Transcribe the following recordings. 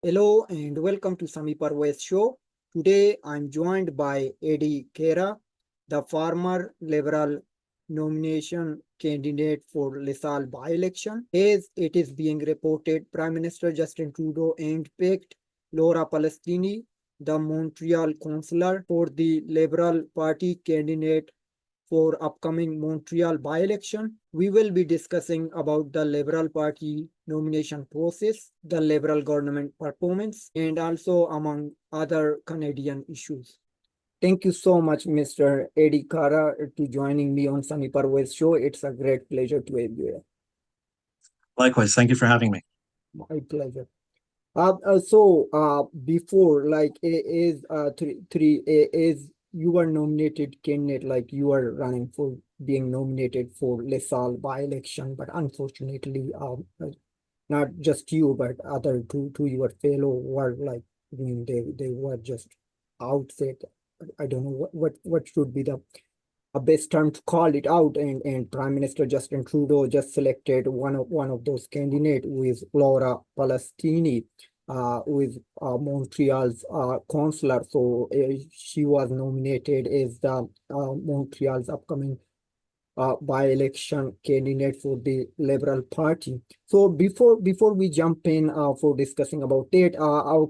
Hello and welcome to Sami Parvez show. Today I'm joined by Eddy, the former Liberal nomination candidate for LaSalle by-election. As it is being reported, Prime Minister Justin Trudeau handpicked Laura Palestini, the Montreal councillor for the Liberal Party candidate for upcoming Montreal by-election. We will be discussing about the Liberal Party nomination process, the Liberal government performance, and also among other Canadian issues. Thank you so much, Mr. Eddy Kara, to joining me on Sami Parvez show. It's a great pleasure to have you here. Likewise, thank you for having me. My pleasure. Before, like, is three is you are nominated candidate, like you are running for being nominated for LaSalle by-election, but unfortunately, not just you, but other two your fellow were like, they were just outset. I don't know what should be the a best term to call it out, and Prime Minister Justin Trudeau just selected one of those candidates, who is Laura Palestini, who is Montreal's councillor. So she was nominated as the Montreal's upcoming by-election candidate for the Liberal Party. So before we jump in for discussing about it,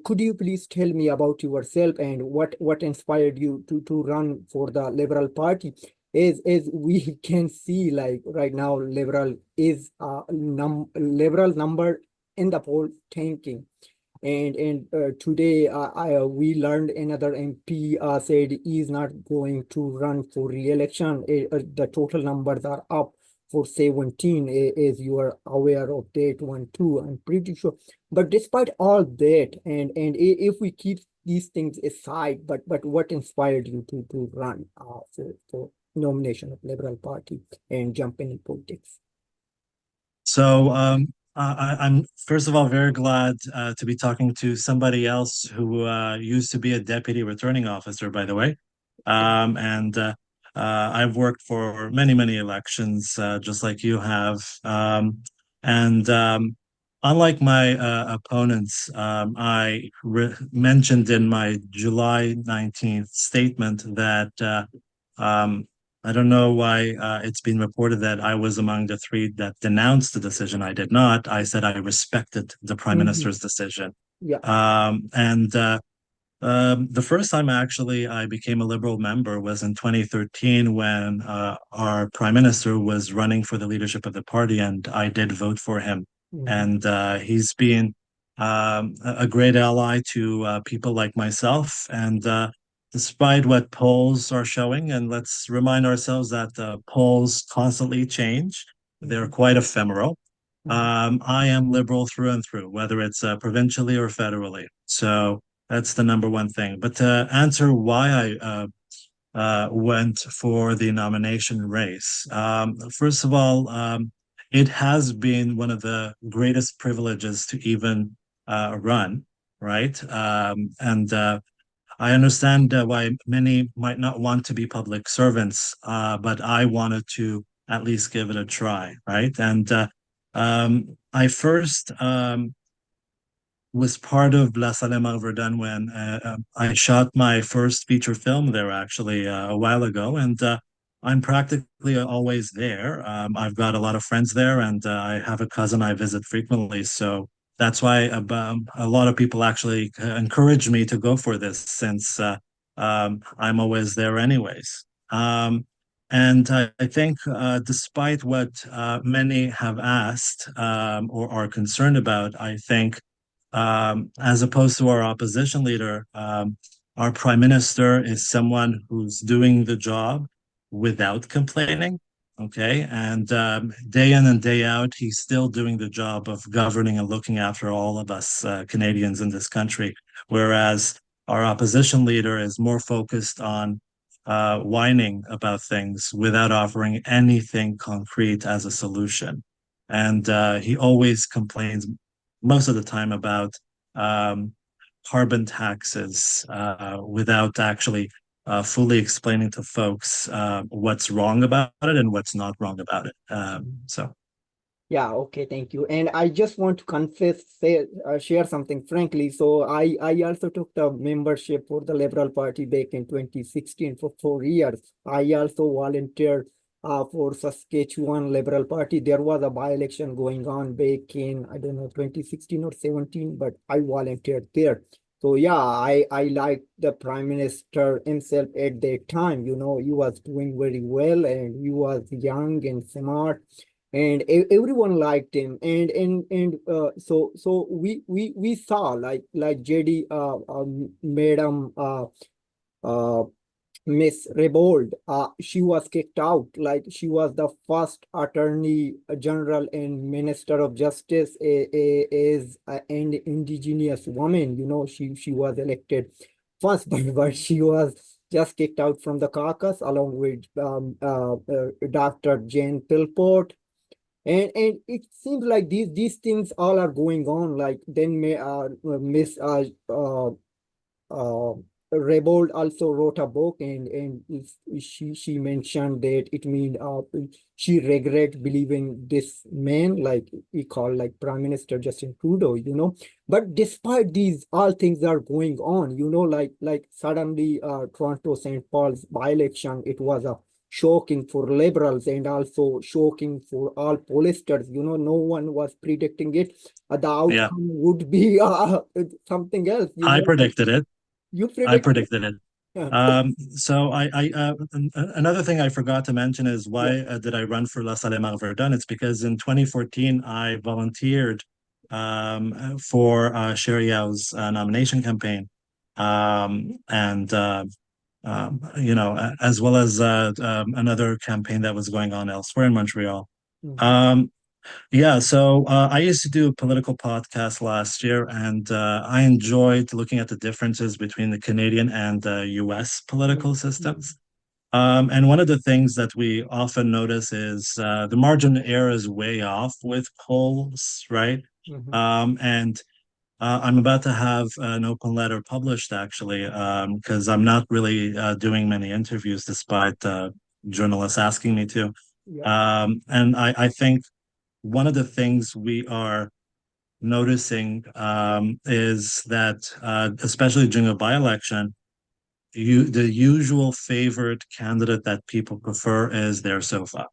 could you please tell me about yourself and what inspired you to run for the Liberal Party? As we can see, like right now, Liberal is Liberal number in the poll tanking. And today we learned another MP said he's not going to run for re-election. The total numbers are up for 17, as you are aware of that one too, I'm pretty sure. But despite all that, and if we keep these things aside, but what inspired you to run for nomination of Liberal Party and jump in politics? So I'm first of all very glad to be talking to somebody else who used to be a deputy returning officer, by the way. And I've worked for many elections, just like you have. And unlike my opponents, I mentioned in my July 19th statement that I don't know why it's been reported that I was among the three that denounced the decision. I did not. I said I respected the Prime Minister's decision. Yeah. And the first time actually I became a Liberal member was in 2013 when our Prime Minister was running for the leadership of the party, and I did vote for him. And he's been a great ally to people like myself. And despite what polls are showing, and let's remind ourselves that polls constantly change, they're quite ephemeral. I am Liberal through and through, whether it's provincially or federally. So that's the number one thing. But to answer why I went for the nomination race, first of all, it has been one of the greatest privileges to even run, right? And I understand why many might not want to be public servants, but I wanted to at least give it a try, right? And I first was part of La Salle Verdun when I shot my first feature film there actually a while ago, and I'm practically always there. I've got a lot of friends there, and I have a cousin I visit frequently, so that's why a lot of people actually encourage me to go for this since I'm always there anyways. And I think, despite what many have asked or are concerned about, I think as opposed to our opposition leader, our prime minister is someone who's doing the job without complaining. Okay. And day in and day out, he's still doing the job of governing and looking after all of us Canadians in this country. Whereas our opposition leader is more focused on whining about things without offering anything concrete as a solution. And he always complains most of the time about um, carbon taxes without actually fully explaining to folks what's wrong about it and what's not wrong about it. So Yeah, okay, thank you. And I just want to share something frankly. So I also took the membership for the Liberal Party back in 2016 for 4 years. I also volunteered for Saskatchewan Liberal Party. There was a by-election going on back in, I don't know, 2016 or 17, but I volunteered there. So yeah, I liked the Prime Minister himself at that time. He was doing very well and he was young and smart and everyone liked him and we saw like JD madam uh Miss Rebold, she was kicked out. Like she was the first Attorney General and Minister of Justice is an indigenous woman. She was elected first, but she was just kicked out from the caucus along with Dr. Jane Pilport, and it seems like these things all are going on. Like then Miss uh, Rebold also wrote a book, and she mentioned that it mean she regret believing this man, like we call like Prime Minister Justin Trudeau. But despite these all things are going on, like suddenly Toronto St. Paul's by-election, it was a shocking for liberals and also shocking for all pollsters. No one was predicting it. The Yeah, outcome would be something else. I predicted it. You I predicted it? predicted it. Yeah. Another thing I forgot to mention is Yeah. why did I run for La Salle Verdun? It's because in 2014 I volunteered for Sherry Yao's nomination campaign, and as well as another campaign that was going on elsewhere in Montreal. Mhm. Um, yeah, so I used to do a political podcast last year, and I enjoyed looking at the differences between the Canadian and US political Mhm. systems. And one of the things that we often notice is the margin of error is way off with polls, right? Mhm. And I'm about to have an open letter published actually, because I'm not really doing many interviews despite journalists asking me to. Yeah. And I think one of the things we are noticing is that, especially during a by-election, the usual favorite candidate that people prefer is their sofa.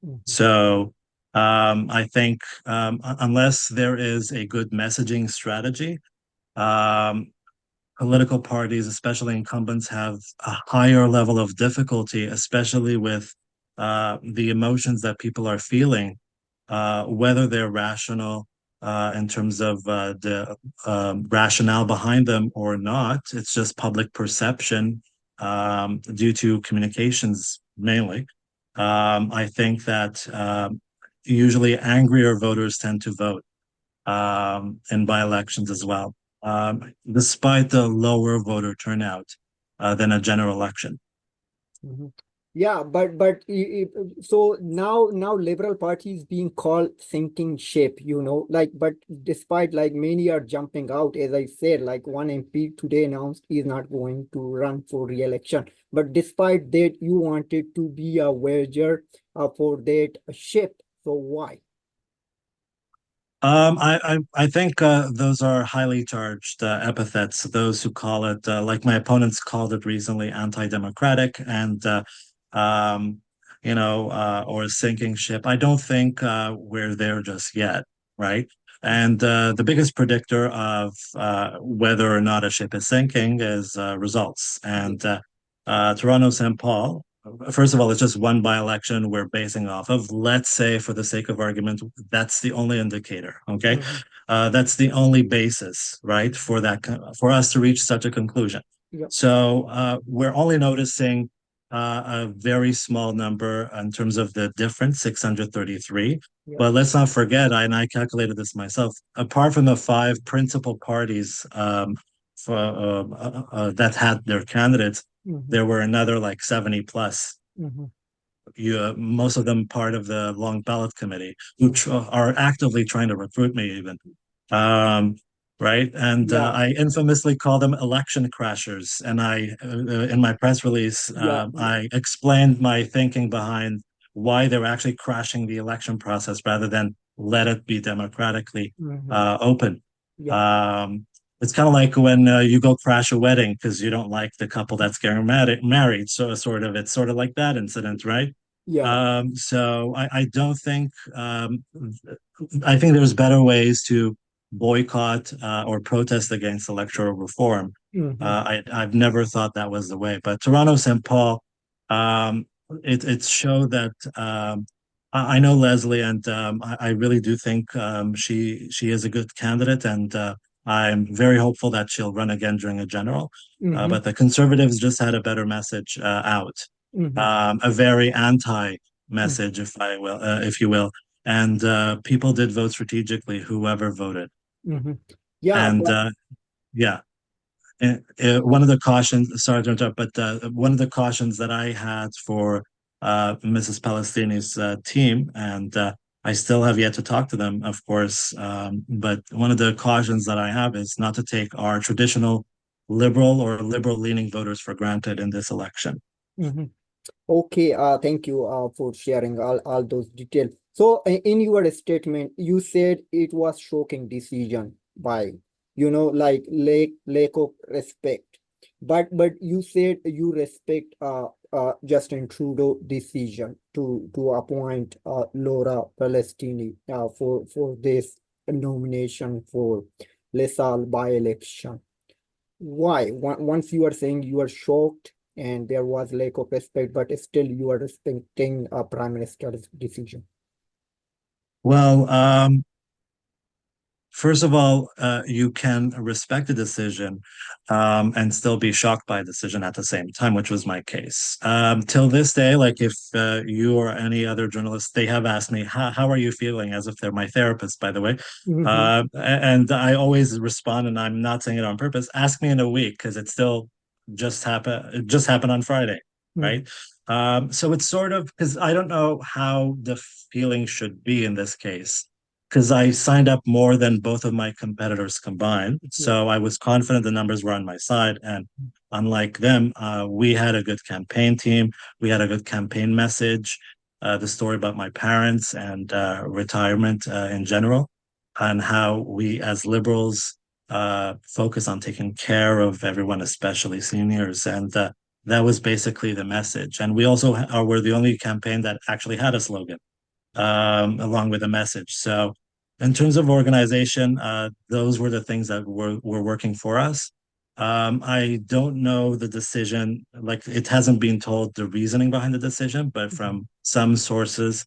Mhm. So I think unless there is a good messaging strategy, um, political parties, especially incumbents, have a higher level of difficulty, especially with the emotions that people are feeling, whether they're rational in terms of the rationale behind them or not. It's just public perception due to communications mainly. I think that usually angrier voters tend to vote in by-elections as well, despite the lower voter turnout than a general election. Mhm. Yeah, so now Liberal Party is being called sinking ship, but despite like many are jumping out, as I said, like one MP today announced he's not going to run for re-election. But despite that, you wanted to be a wager for that ship. So why? I think those are highly charged epithets. Those who call it, like my opponents called it recently, anti-democratic and or a sinking ship. I don't think we're there just yet, right? And the biggest predictor of whether or not a ship is sinking is results. Yeah. And Toronto St. Paul, first of all, it's just one by-election we're basing off of. Let's say, for the sake of argument, that's the only indicator. Okay, Mhm. that's the only basis, right, for that for us to reach such a conclusion. Yeah. So we're only noticing a very small number in terms of the difference, 633. Yeah. But let's not forget, and I calculated this myself. Apart from the five principal parties that had their candidates, Mhm. there were another like 70 plus. Mhm. Most of them part of the long ballot committee, who Mhm. are actively trying to recruit me even. Um, right. And Yeah. I infamously call them election crashers. And in my press release, Yeah. Yeah. I explained my thinking behind why they're actually crashing the election process rather than let it be democratically Mm-hmm. open. Yeah. Um, it's kind of like when you go crash a wedding because you don't like the couple that's getting married. So it's sort of like that incident, right? Yeah. So I don't think I think there's better ways to boycott or protest against electoral reform. Mm-hmm. I've never thought that was the way, but Toronto St. Paul, um, it showed that I know Leslie, and I really do think she is a good candidate, and I'm very hopeful that she'll run again during a general. Mm-hmm. But the Conservatives just had a better message out, Mm-hmm. a very anti Mm-hmm. message, if you will, and people did vote strategically, whoever voted, Mm-hmm. Yeah, and but yeah. One of the cautions, sorry to interrupt, but one of the cautions that I had for Mrs. Palestini's team, and I still have yet to talk to them, of course, but one of the cautions that I have is not to take our traditional liberal or liberal leaning voters for granted in this election. mhm. Okay, thank you for sharing all those details. So in your statement, you said it was shocking decision by, like lack of respect. But you said you respect Justin Trudeau decision to appoint Laura Palestini for this nomination for LaSalle by-election. Why? Once you are saying you are shocked and there was lack of respect, but still you are respecting a prime minister's decision. Well, first of all, you can respect a decision and still be shocked by a decision at the same time, which was my case. Till this day, like if you or any other journalist, they have asked me, how are you feeling? As if they're my therapist, by the way. Mm-hmm. And I always respond, and I'm not saying it on purpose. Ask me in a week because it still just happened. It just happened on Friday, Mm-hmm. right? So it's sort of because I don't know how the feeling should be in this case because I signed up more than both of my competitors combined. Yeah. So I was confident the numbers were on my side. And unlike them, we had a good campaign team. We had a good campaign message, the story about my parents and retirement in general, and how we as liberals focus on taking care of everyone, especially seniors. And that was basically the message. And we also were the only campaign that actually had a slogan along with a message. So, in terms of organization, those were the things that were working for us. I don't know the decision, like it hasn't been told the reasoning behind the decision, but Mm-hmm. from some sources,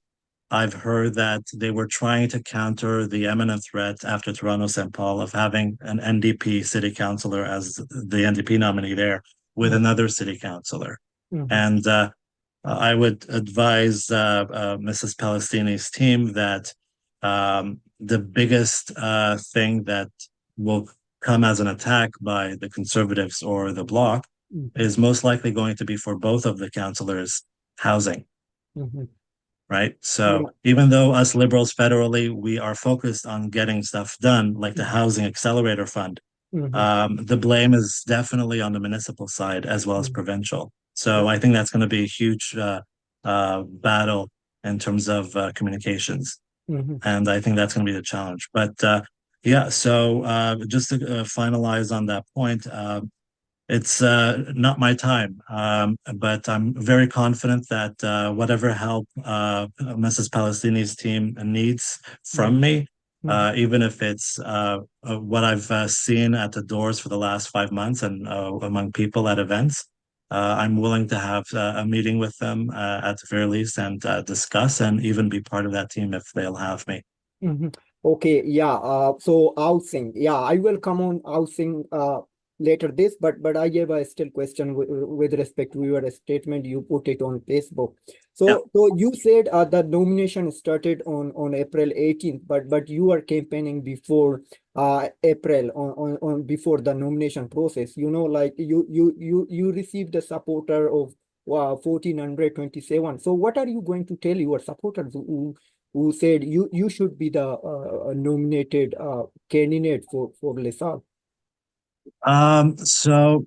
I've heard that they were trying to counter the imminent threat after Toronto St. Paul of having an NDP city councillor as the NDP nominee there with another city councillor. Mm-hmm. And I would advise Mrs. Palestini's team that the biggest thing that will come as an attack by the conservatives or the bloc Mm-hmm. is most likely going to be for both of the councillors' housing, Mm-hmm. right? So Yeah. even though us liberals federally, we are focused on getting stuff done, like the Mm-hmm. Housing Accelerator Fund, Mm-hmm. the blame is definitely on the municipal side as well as provincial. So Yeah. I think that's going to be a huge battle in terms of communications, Mm-hmm. and I think that's going to be the challenge. But yeah, so just to finalize on that point, it's not my time, but I'm very confident that whatever help Mrs. Palestini's team needs from me, Mm-hmm. even if it's what I've seen at the doors for the last 5 months and among people at events, I'm willing to have a meeting with them at the very least and discuss and even be part of that team if they'll have me. Mhm. Okay, yeah. So housing, yeah, I will come on housing later this, but I gave a still question with respect to your statement. You put it on Facebook. Yeah. So you said the nomination started on April 18th, but you are campaigning before April on before the nomination process. Like you received the supporter of 1427. So what are you going to tell your supporters who said you should be the nominated candidate for LaSalle? So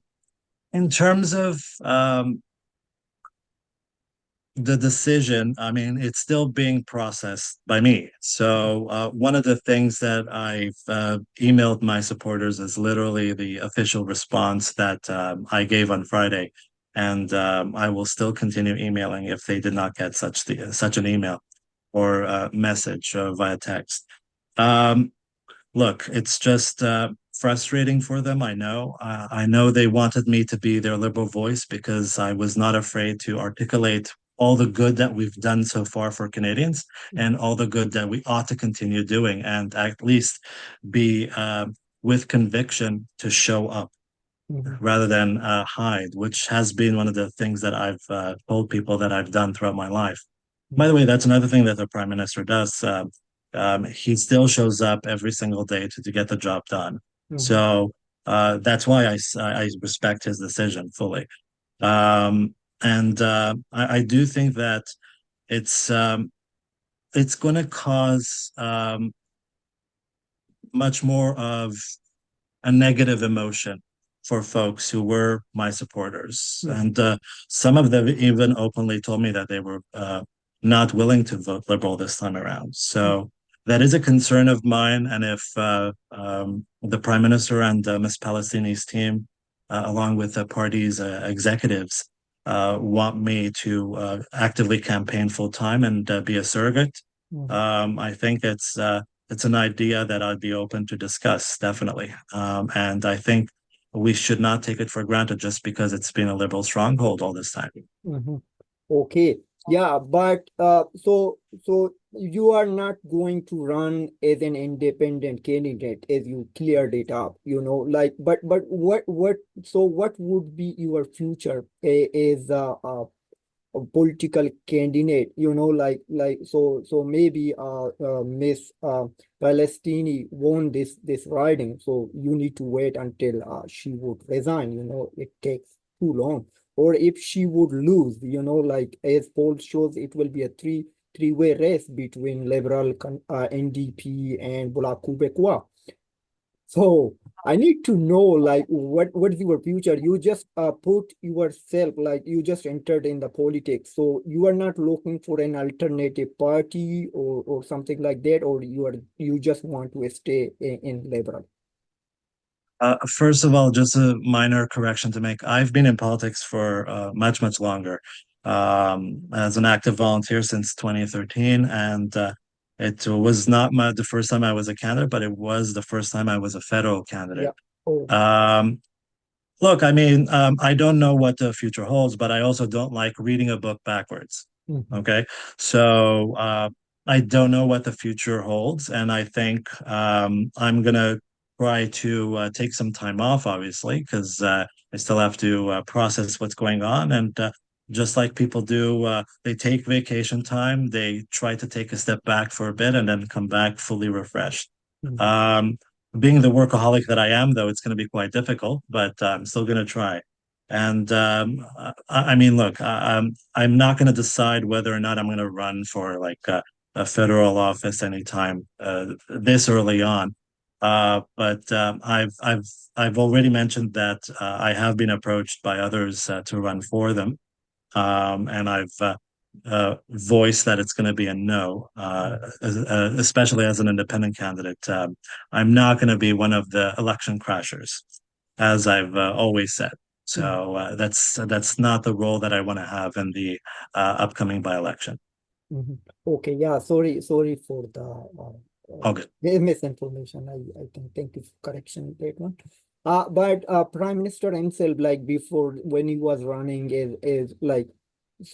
in terms of the decision, I mean, it's still being processed by me. So one of the things that I've emailed my supporters is literally the official response that I gave on Friday, and I will still continue emailing if they did not get such an email or message via text. Um, Look, it's just frustrating for them. I know. I know they wanted me to be their liberal voice because I was not afraid to articulate all the good that we've done so far for Canadians and all the good that we ought to continue doing, and at least be with conviction to show up Mhm. rather than hide, which has been one of the things that I've told people that I've done throughout my life. By the way, that's another thing that the prime minister does. He still shows up every single day to get the job done. Mhm. So that's why I respect his decision fully. Um, and I do think that it's it's going to cause much more of a negative emotion for folks who were my supporters. Mhm. And some of them even openly told me that they were not willing to vote Liberal this time around. So that is a concern of mine. And if the Prime Minister and Ms. Palestini's team, along with the party's executives, want me to actively campaign full time and be a surrogate, Mhm. I think it's an idea that I'd be open to discuss, definitely. And I think we should not take it for granted just because it's been a liberal stronghold all this time. Mhm. Okay, yeah, but so you are not going to run as an independent candidate as you cleared it up, like, but what would be your future as a political candidate, so maybe Miss Palestini won this riding, so you need to wait until she would resign, it takes too long. Or if she would lose, like as polls shows, it will be a three-way race between Liberal NDP and Bloc Québécois. So I need to know, like, what is your future? You just put yourself, like, you just entered in the politics, so you are not looking for an alternative party or something like that, or you just want to stay in Liberal. First of all, just a minor correction to make. I've been in politics for much, much longer, as an active volunteer since 2013, and it was not the first time I was a candidate, but it was the first time I was a federal candidate. Yeah. Oh. Um, Look, I mean, I don't know what the future holds, but I also don't like reading a book backwards. Mhm. Okay. So I don't know what the future holds. And I think I'm going to try to take some time off, obviously, because I still have to process what's going on. And just like people do, they take vacation time, they try to take a step back for a bit and then come back fully refreshed. Mhm. Um, Being the workaholic that I am, though, it's going to be quite difficult, but I'm still going to try. And I mean, look, I'm not going to decide whether or not I'm going to run for like a federal office anytime this early on. But I've already mentioned that I have been approached by others to run for them, and I've voiced that it's going to be a no, especially as an independent candidate. I'm not going to be one of the election crashers, as I've always said. Mhm. So that's not the role that I want to have in the upcoming by-election. Mhm. Okay, yeah, sorry for the All good. misinformation. I think thank you for correction that one. But Prime Minister himself, like before when he was running is like,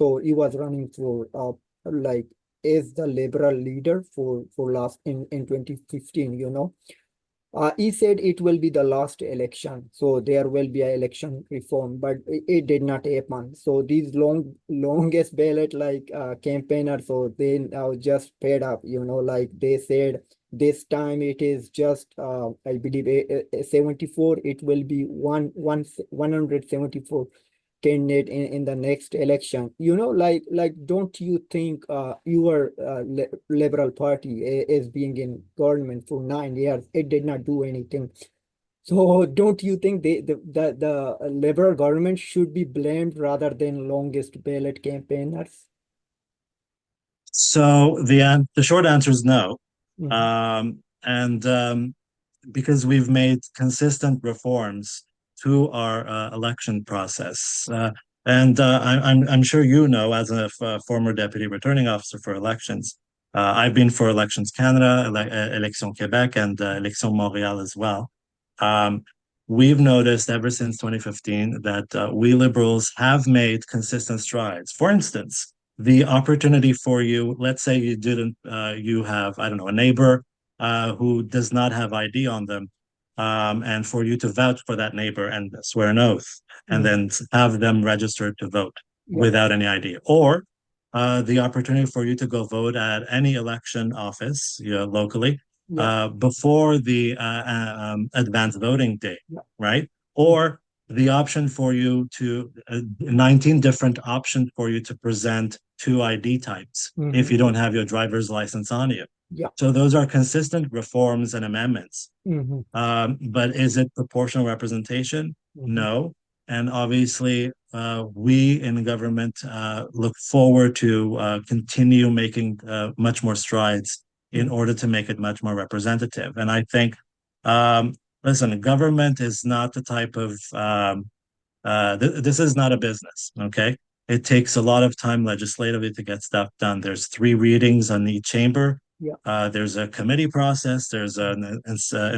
so he was running for like as the liberal leader for last in 2015, he said it will be the last election, so there will be an election reform, but it did not happen. So these longest ballot like campaigners, so they now just paid up, like they said this time it is just I believe 74. It will be 174 candidate in the next election, like don't you think your liberal party is being in government for 9 years, it did not do anything, so don't you think the liberal government should be blamed rather than longest ballot campaigners? So the short answer is no. Mhm. And because we've made consistent reforms to our election process. I'm sure you know, as a former deputy returning officer for elections, I've been for Elections Canada, Election Quebec, and Election Montreal as well. Um, we've noticed ever since 2015 that we Liberals have made consistent strides. For instance, the opportunity for you, let's say you have, I don't know, a neighbor who does not have ID on them, and for you to vouch for that neighbor and swear an oath, and Mhm. then have them registered to vote Yeah, without any ID, or the opportunity for you to go vote at any election office, locally, yeah, before the advanced voting day, yeah. right? Mhm. Or the option for you to 19 different options for you to present two ID types if Mhm. you don't have your driver's license on you. Yeah. So those are consistent reforms and amendments. Mhm. But is it proportional representation? Mhm. No. And obviously, we in government look forward to continue making much more strides in Mhm. order to make it much more representative. And I think, um, listen, government is not the type of this is not a business, okay? It takes a lot of time legislatively to get stuff done. There's three readings on each chamber. Yeah. There's a committee process. There's an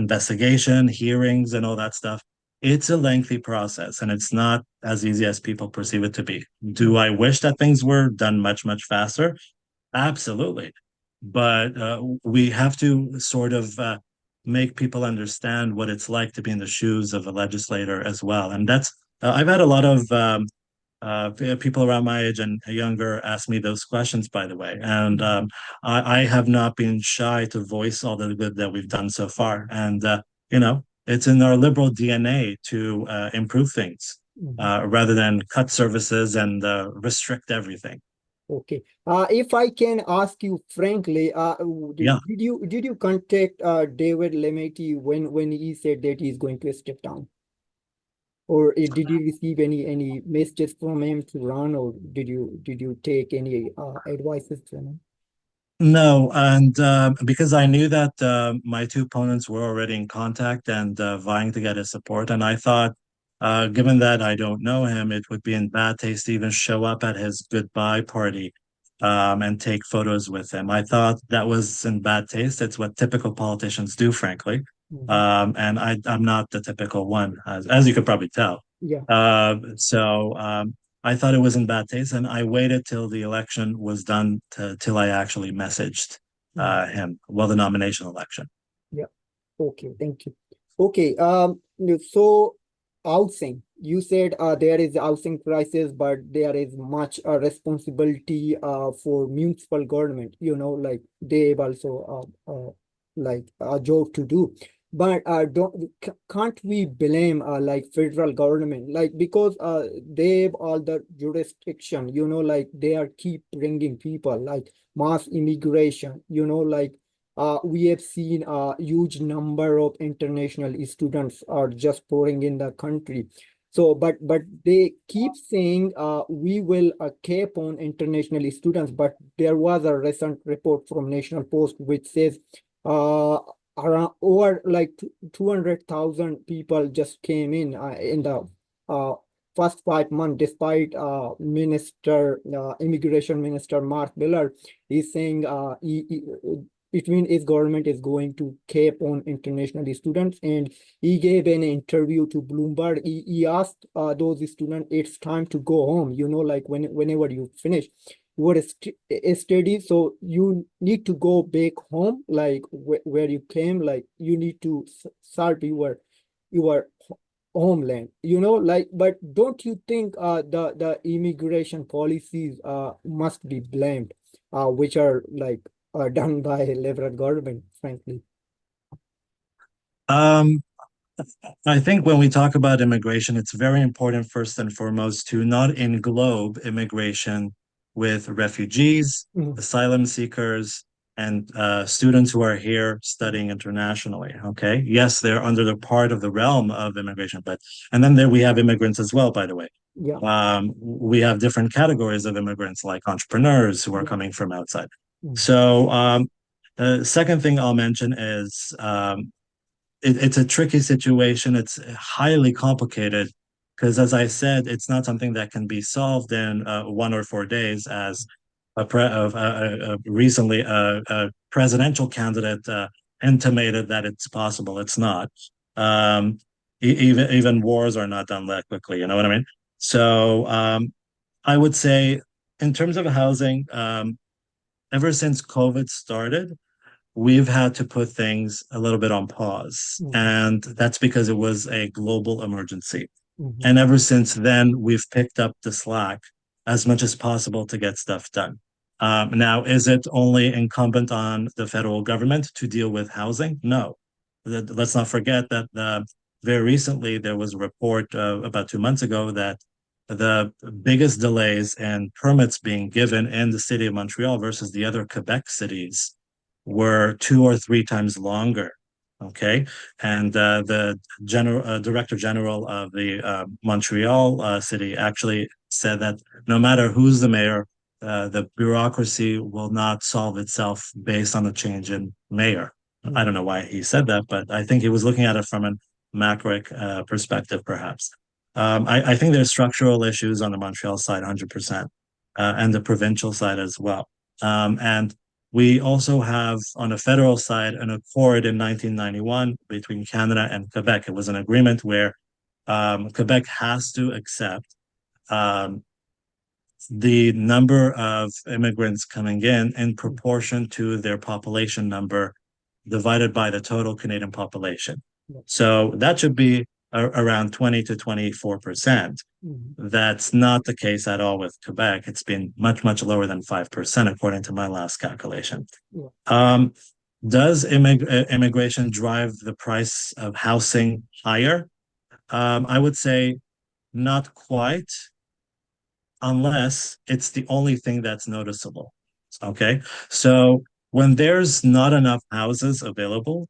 investigation, hearings, and all that stuff. It's a lengthy process, and it's not as easy as people perceive it to be. Do Mhm. I wish that things were done much, much faster? Absolutely. But we have to sort of make people understand what it's like to be in the shoes of a legislator as well. And I've had a lot of people around my age and younger ask me those questions, by the way. And Mhm. I have not been shy to voice all the good that we've done so far. And, it's in our liberal DNA to improve things Mhm. rather than cut services and restrict everything. Okay. If I can ask you frankly, Yeah. did you contact David Lemaitre when he said that he's going to step down? Or did you receive any messages from him to run, or did you take any advices from him? No, and because I knew that my two opponents were already in contact and vying to get his support, and I thought, given that I don't know him, it would be in bad taste to even show up at his goodbye party and take photos with him. I thought that was in bad taste. It's what typical politicians do, frankly. Mhm. And I'm not the typical one, as you could probably tell. Yeah. So I thought it was in bad taste, and I waited till the election was done till I actually messaged Mhm. him. Well, the nomination election. Yeah. Okay. Thank you. Okay. So housing. You said there is a housing crisis, but there is much responsibility for municipal government. Like they have also like a job to do. But can't we blame like federal government, like because they have all the jurisdiction, like they are keep bringing people like mass immigration, like we have seen a huge number of international students are just pouring in the country. So, but they keep saying we will cap on international students. But there was a recent report from National Post which says uh, around over like 200,000 people just came in the uh, first 5 months, despite immigration minister Mark Miller is saying it means his government is going to cap on international students. And he gave an interview to Bloomberg. He asked those students, it's time to go home, like whenever you finish your study, so you need to go back home, like where you came, like you need to serve your homeland, like. But don't you think the immigration policies must be blamed, which are like done by liberal government, frankly? Um, I think when we talk about immigration, it's very important first and foremost to not englobe immigration with refugees, Mhm. asylum seekers, and students who are here studying internationally. Okay. Yes, they're under the part of the realm of immigration, but and then there we have immigrants as well, by the way. Yeah, We have different categories of immigrants, like entrepreneurs who are yeah, coming from outside. So the second thing I'll mention is it's a tricky situation. It's highly complicated because, as I said, it's not something that can be solved in 1 or 4 days, as recently a presidential candidate intimated that it's possible. It's not. Even wars are not done that quickly. You know what I mean? So I would say, in terms of housing, ever since COVID started, we've had to put things a little bit on pause. And that's because it was a global emergency. And ever since then, we've picked up the slack as much as possible to get stuff done. Now, is it only incumbent on the federal government to deal with housing? No. Let's not forget that very recently there was a report about 2 months ago that the biggest delays in permits being given in the city of Montreal versus the other Quebec cities were 2 or 3 times longer. Okay, and the director general of the Montreal city actually said that no matter who's the mayor, the bureaucracy will not solve itself based on a change in mayor. I don't know why he said that, but I think he was looking at it from a macro perspective, perhaps. I think there's structural issues on the Montreal side, 100%, and the provincial side as well. And we also have, on the federal side, an accord in 1991 between Canada and Quebec. It was an agreement where Quebec has to accept the number of immigrants coming in proportion to their population number divided by the total Canadian population. So that should be around 20 to 24%. That's not the case at all with Quebec. It's been much, much lower than 5%, according to my last calculation. Does immigration drive the price of housing higher? I would say not quite, unless it's the only thing that's noticeable. Okay. So when there's not enough houses available,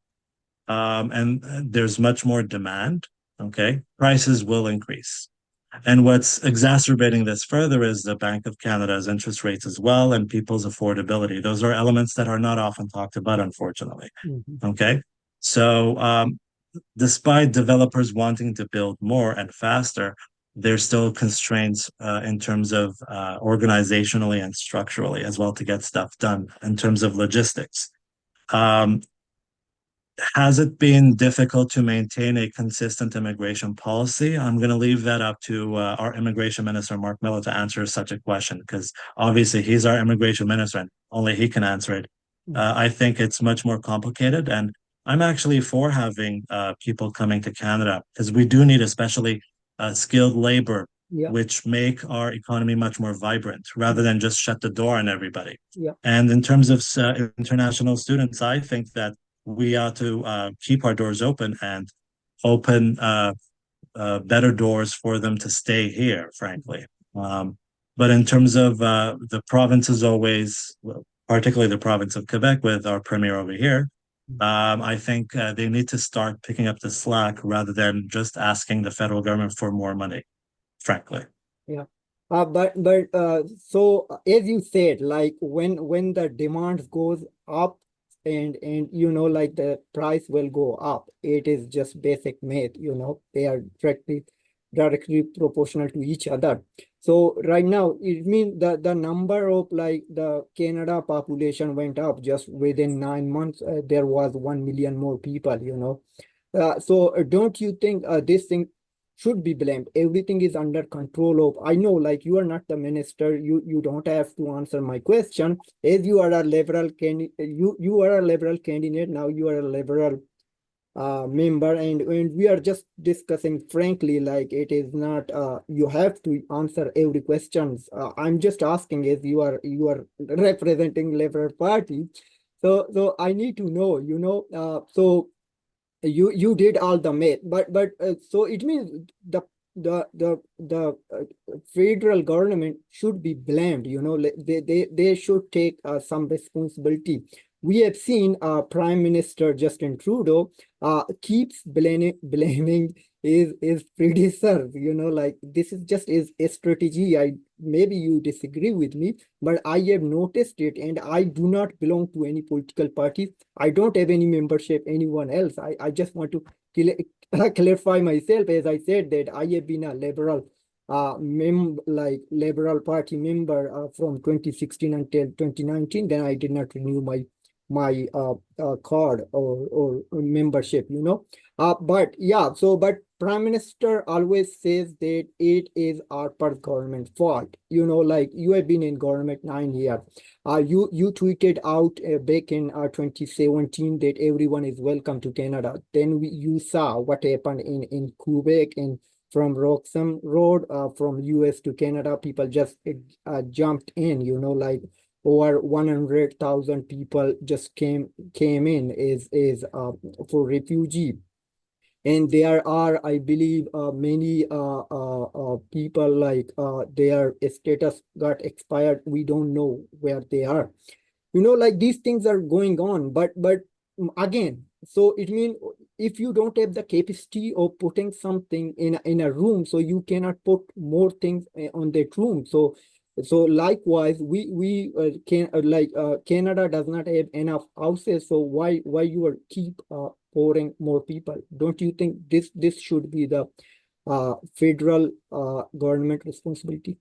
and there's much more demand, okay, prices will increase. And what's exacerbating this further is the Bank of Canada's interest rates as well, and people's affordability. Those are elements that are not often talked about, unfortunately. Okay. So despite developers wanting to build more and faster, there's still constraints in terms of organizationally and structurally as well to get stuff done in terms of logistics. Has it been difficult to maintain a consistent immigration policy? I'm going to leave that up to our immigration minister, Mark Miller, to answer such a question, because obviously he's our immigration minister and only he can answer it. I think it's much more complicated, and I'm actually for having people coming to Canada, because we do need especially skilled labor, which make our economy much more vibrant rather than just shut the door on everybody. And in terms of international students, I think that we ought to keep our doors open and open better doors for them to stay here, frankly. But in terms of the provinces always, particularly the province of Quebec with our premier over here, I think they need to start picking up the slack rather than just asking the federal government for more money, frankly. So as you said, like when the demand goes up, and like the price will go up. It is just basic math, they are directly proportional to each other. So right now it means that the number of like the Canada population went up just within 9 months. There was 1 million more people. So don't you think this thing should be blamed? Everything is under control of. I know, like, you are not the minister. You don't have to answer my question. As you are a liberal candidate, you are a liberal candidate now. You are a liberal member, and we are just discussing frankly. Like, it is not. You have to answer every questions. I'm just asking, as you are representing Liberal Party. So I need to know. So you did all the math, but so it means the federal government should be blamed. They should take some responsibility. We have seen Prime Minister Justin Trudeau keeps blaming his predecessor. Like, this is just his strategy. maybe you disagree with me, but I have noticed it, and I do not belong to any political party. I don't have any membership, anyone else. I just want to clarify myself, as I said that I have been a liberal liberal party member from 2016 until 2019. Then I did not renew my card or membership, you know. But yeah, so but Prime Minister always says that it is our part government fault. You know, like you have been in government 9 years. You tweeted out back in 2017 that everyone is welcome to Canada. Then you saw what happened in Quebec and from Roxham Road, from US to Canada, people just jumped in. You know, like over 100,000 people just came in is for refugee. And there are, I believe, many people like their status got expired. We don't know where they are. You know, like these things are going on, but again, so it means if you don't have the capacity of putting something in a room, so you cannot put more things on that room. So likewise, we can Canada does not have enough houses, so why you are keep pouring more people? Don't you think this should be the federal government responsibility?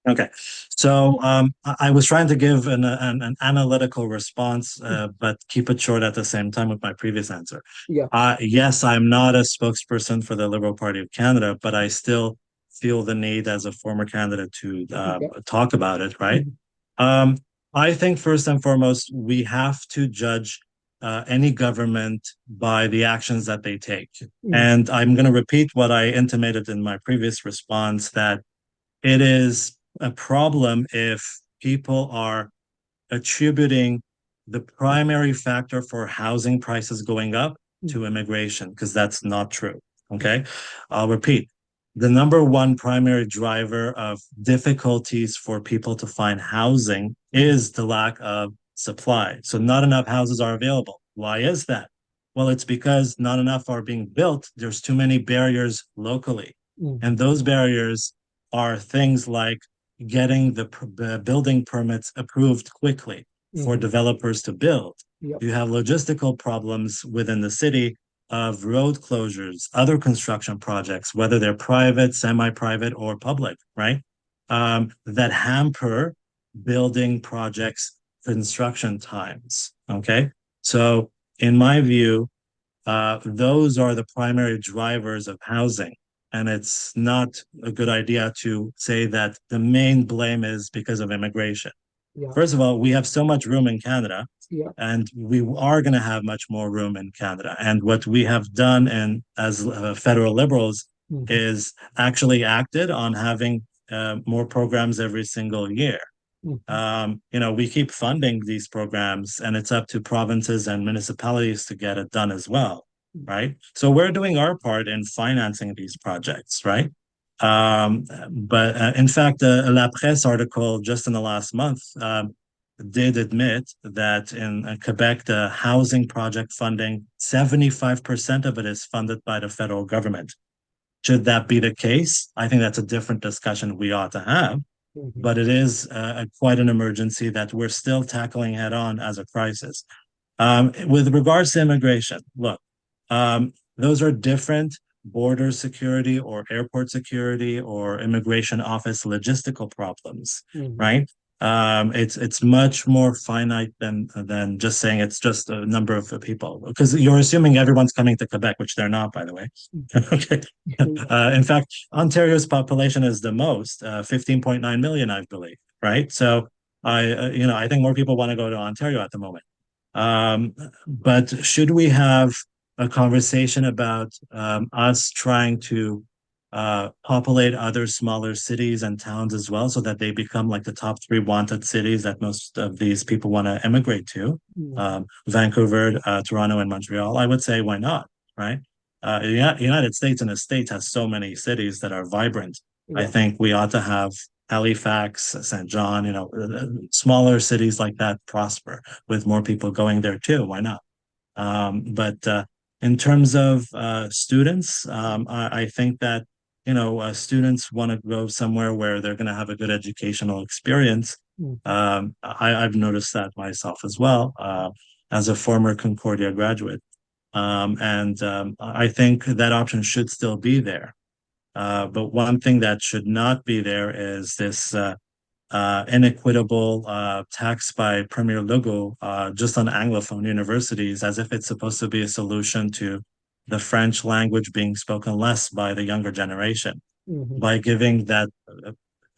Okay. So I was trying to give an analytical response, but keep it short at the same time with my previous answer. Yeah. Yes, I'm not a spokesperson for the Liberal Party of Canada, but I still feel the need as a former candidate to Okay. talk about it, right? Mhm. Um, I think first and foremost, we have to judge any government by the actions that they take. Mhm. And I'm going to repeat what I intimated in my previous response that it is a problem if people are attributing the primary factor for housing prices going up to immigration, because that's not true. Okay. I'll repeat. The number one primary driver of difficulties for people to find housing is the lack of supply. So, not enough houses are available. Why is that? Well, it's because not enough are being built. There's too many barriers locally. Mhm. And those barriers are things like getting the building permits approved quickly for Mhm. developers to build. Yep. You have logistical problems within the city of road closures, other construction projects, whether they're private, semi-private, or public, right? That hamper building projects construction times. Okay. So in my view, those are the primary drivers of housing. And it's not a good idea to say that the main blame is because of immigration. Yeah. First of all, we have so much room in Canada, Yeah. and we are going to have much more room in Canada. And what we have done, and as federal liberals, Mhm. is actually acted on having more programs every single year. Mhm. We keep funding these programs, and it's up to provinces and municipalities to get it done as well, right? So we're doing our part in financing these projects, right? But in fact, La Presse article just in the last month did admit that in Quebec, the housing project funding, 75% of it is funded by the federal government. Should that be the case? I think that's a different discussion we ought to have, Mhm. but it is quite an emergency that we're still tackling head on as a crisis. With regards to immigration, look, those are different border security or airport security or immigration office logistical problems, Mhm. right? It's much more finite than just saying it's just a number of people, because you're assuming everyone's coming to Quebec, which they're not, by the way. Okay. Yeah. In fact, Ontario's population is the most, 15.9 million, I believe, right? So I think more people want to go to Ontario at the moment. Um, but should we have a conversation about us trying to populate other smaller cities and towns as well, so that they become like the top three wanted cities that most of these people want to emigrate to? Mhm. Vancouver, Toronto, and Montreal. I would say, why not, right? The United States and the States has so many cities that are vibrant. I Yeah. think we ought to have Halifax, St. John, smaller cities like that prosper with more people going there too. Why not? But in terms of students, I think that students want to go somewhere where they're going to have a good educational experience. Mhm. I've noticed that myself as well, as a former Concordia graduate. And I think that option should still be there. But one thing that should not be there is this inequitable tax by Premier Legault just on Anglophone universities, as if it's supposed to be a solution to the French language being spoken less by the younger generation. Mhm. By giving that,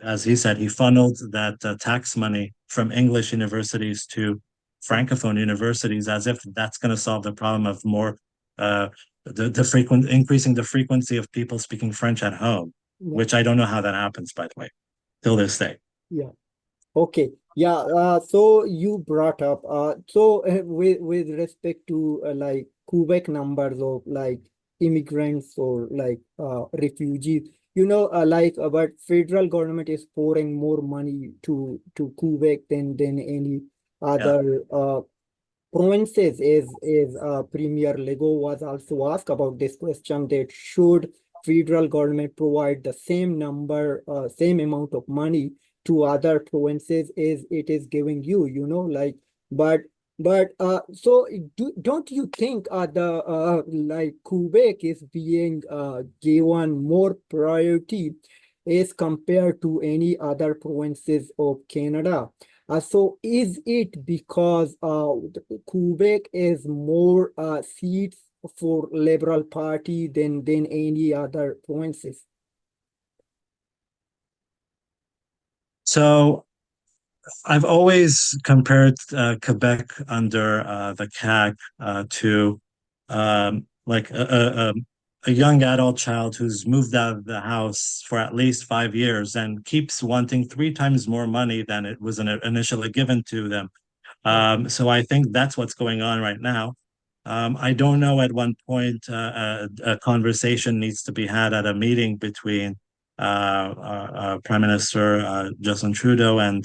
as he said, he funneled that tax money from English universities to Francophone universities, as if that's going to solve the problem of more uh, the frequent increasing the frequency of people speaking French at home, Yeah. which I don't know how that happens, by the way, till this day. Yeah. Okay. Yeah. So you brought up with respect to like Quebec numbers of like immigrants or like refugees, but federal government is pouring more money to Quebec than any Yeah. other provinces. Is Premier Legault was also asked about this question, that should federal government provide the same amount of money to other provinces as it is giving like, but don't you think the like Quebec is being given more priority as compared to any other provinces of Canada? So is it because Quebec is more seats for Liberal Party than any other provinces? So I've always compared Quebec under the CAQ to like a young adult child who's moved out of the house for at least 5 years and keeps wanting three times more money than it was initially given to them. Yeah. So I think that's what's going on right now. I don't know at one point a conversation needs to be had at a meeting between Prime Minister Justin Trudeau and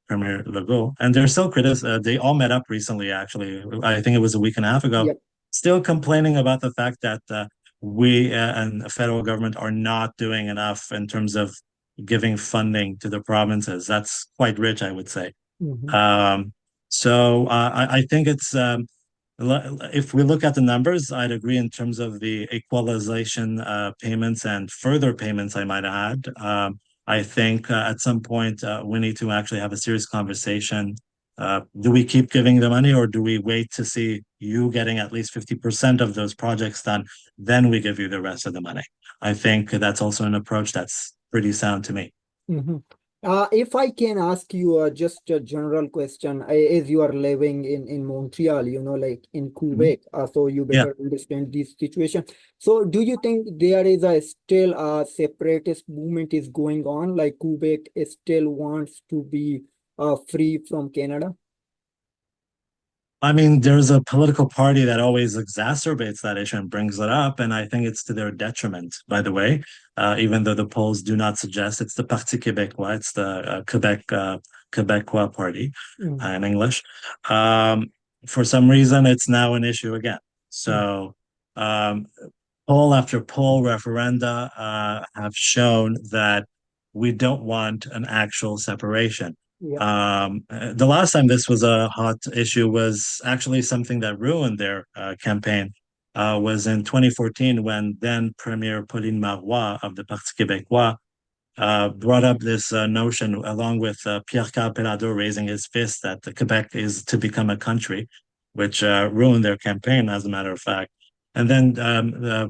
Premier Legault, and they're still they all met up recently. Actually, I think it was a week and a half ago. Yep. Still complaining about the fact that we and the federal government are not doing enough in terms of giving funding to the provinces. That's quite rich, I would say. Mhm. Um, I think it's if we look at the numbers, I'd agree in terms of the equalization payments and further payments, I might add. I think at some point we need to actually have a serious conversation. Do we keep giving the money or do we wait to see you getting at least 50% of those projects done? Then we give you the rest of the money. I think that's also an approach that's pretty sound to me. Mhm. If I can ask you just a general question, as you are living in Montreal, like in Mhm. Quebec, so you Yeah. better understand this situation. So, do you think there is a still a separatist movement is going on, like Quebec still wants to be free from Canada? I mean, there's a political party that always exacerbates that issue and brings it up, and I think it's to their detriment, by the way, even though the polls do not suggest it's the Parti Québécois, it's the Québécois Party Mm, in English. Um, for some reason, it's now an issue again. mm, So, um, poll after poll, referenda have shown that we don't want an actual separation. yeah. The last time this was a hot issue was actually something that ruined their campaign. Was in 2014 when then Premier Pauline Marois of the Parti Québécois brought up this notion, along with Pierre-Carl Pelado raising his fist that the Quebec is to become a country, which ruined their campaign, as a matter of fact. And then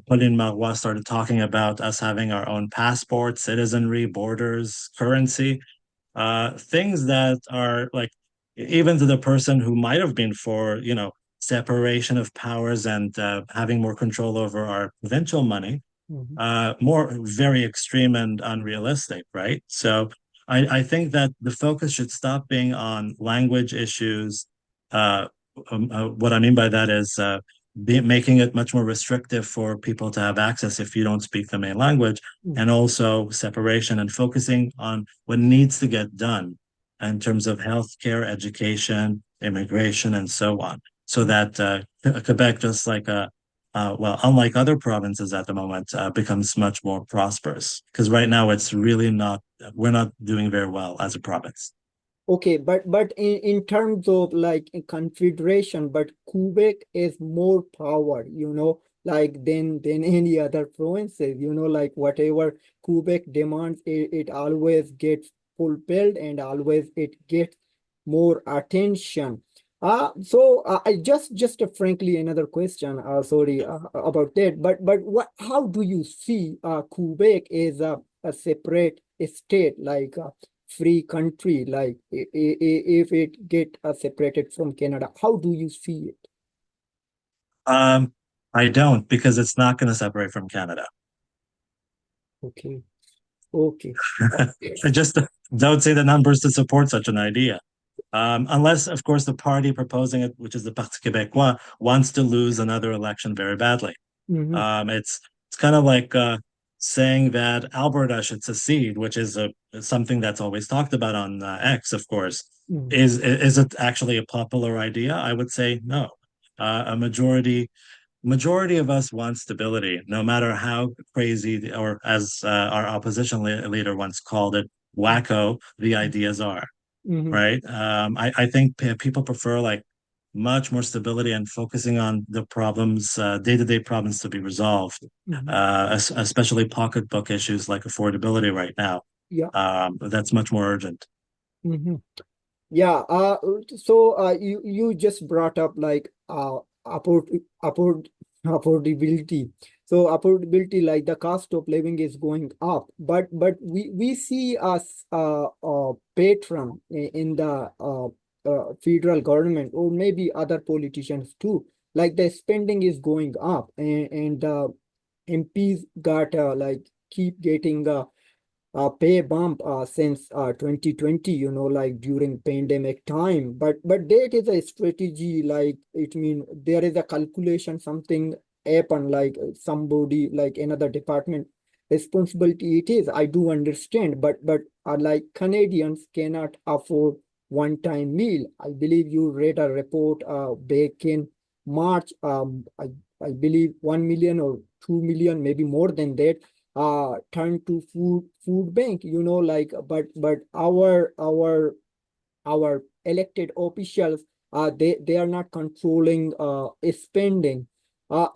Pauline Marois started talking about us having our own passport, citizenry, borders, currency, things that are like, even to the person who might have been for, separation of powers and having more control over our provincial money, Mhm. more very extreme and unrealistic, right? So I think that the focus should stop being on language issues. Uh, what I mean by that is making it much more restrictive for people to have access if you don't speak the main language, Mm, and also separation and focusing on what needs to get done in terms of healthcare, education, immigration, and so on, so mm, that Quebec, just like well, unlike other provinces at the moment, becomes much more prosperous. Because right now it's really not, we're not doing very well as a province. Okay, but in terms of like in confederation, but Quebec is more power, like than any other provinces, like whatever Quebec demands, it always gets fulfilled and always it gets more attention. I just frankly another question. Sorry about that. But what? How do you see Quebec as a separate state, like? Free country, like if it get separated from Canada, how do you see it? Um, I don't because it's not going to separate from Canada. Okay, okay. I just don't see the numbers to support such an idea. Unless, of course, the party proposing it, which is the Parti Québécois, wants to lose another election very badly. Mm-hmm, It's kind of like saying that Alberta should secede, which is something that's always talked about on X, of course. mm-hmm, Is it actually a popular idea? I would say no. A majority of us want stability, no matter how crazy or as our opposition leader once called it, wacko the ideas are. mm-hmm, Right? I think people prefer like much more stability and focusing on the problems, day-to-day problems to be resolved, mm-hmm. especially pocketbook issues like affordability right now. Yeah. That's much more urgent. Mm-hmm. Yeah, so you just brought up like afford affordability. So affordability, like the cost of living is going up, but we see us patron in the federal government or maybe other politicians too. Like the spending is going up, and MPs got like keep getting pay bump since 2020, like during pandemic time. But that is a strategy, like it mean there is a calculation, something happen, like somebody, like another department responsibility it is. I do understand, but like Canadians cannot afford one-time meal. I believe you read a report back in March. I believe 1 million or 2 million, maybe more than that turn to food bank, like but our elected officials, they are not controlling spending.